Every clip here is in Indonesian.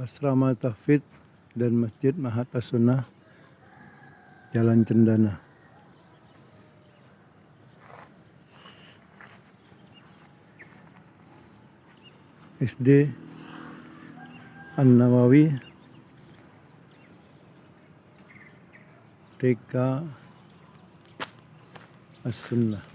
Asrama Tahfidz dan Masjid Mahatta Sunnah, Jalan Cendana. SD An-Nawawi, TK As-Sunnah.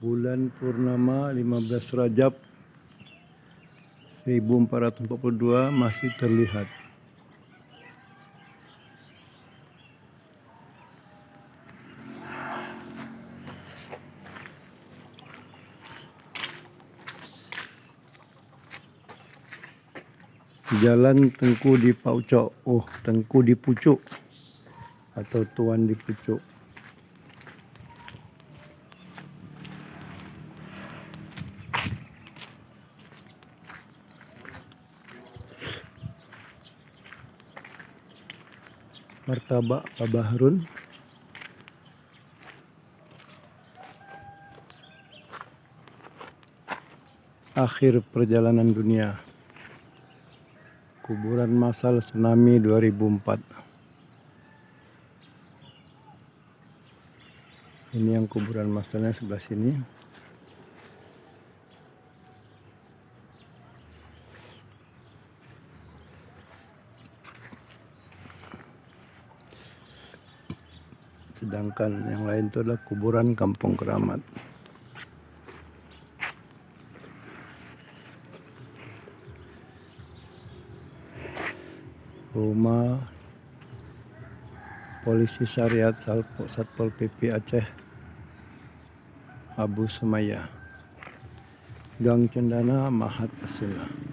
Bulan purnama 15 Rajab 1442 masih terlihat. Jalan Tengku di Paucok, Tengku di Pucuk atau Tuan di Pucuk. Martabak Pak Bahrun. Akhir perjalanan dunia. Kuburan massal tsunami 2004. Ini yang kuburan massalnya sebelah sini. Sedangkan yang lain itu adalah kuburan Kampung Keramat. Rumah Polisi Syariat Satpol PP Aceh Abu Sumaya. Gang Cendana Mahatta Sunnah.